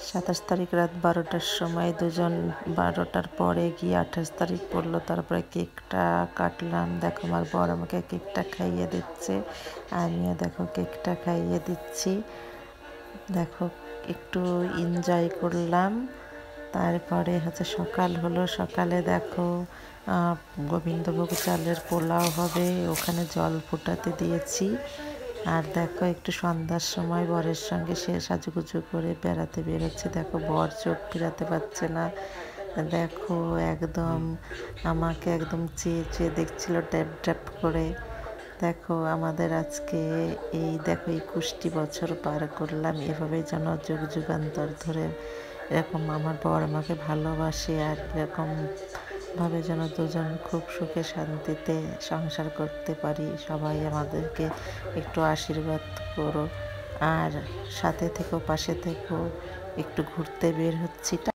27 তারিখ রাত 12টার সময় দুজন 12টার পরে গিয়ে 28 তারিখ পড়লো। তারপরে কেকটা কাটলাম। দেখো আমার বর আমাকে কেকটা খাইয়ে দিচ্ছে, আমিও দেখো কেকটা খাইয়ে দিচ্ছি। দেখো একটু এনজয় করলাম। তারপরে সকাল হলো। সকালে দেখো গোবিন্দভোগ চালের পোলাও হবে, ওখানে জল ফোটাতে দিয়েছি। আর দেখো একটু সন্ধ্যার সময় বরের সঙ্গে সে সাজুগুজু করে বেড়াতে বেরোচ্ছে। দেখো বর চোখ ফেরাতে পারছে না। দেখো একদম আমাকে একদম চেয়ে চেয়ে দেখছিল ট্যাপ ট্যাপ করে। দেখো আমাদের আজকে দেখো 21টি বছর পার করলাম। এভাবেই যেন যুগ যুগান্তর ধরে এরকম আমার বর আমাকে ভালোবাসে, আর এরকমভাবে যেন দুজন খুব সুখে শান্তিতে সংসার করতে পারি। সবাই আমাদেরকে একটু আশীর্বাদ করো, আর সাথে থেকো, পাশে থেকো। একটু ঘুরতে বের হচ্ছি।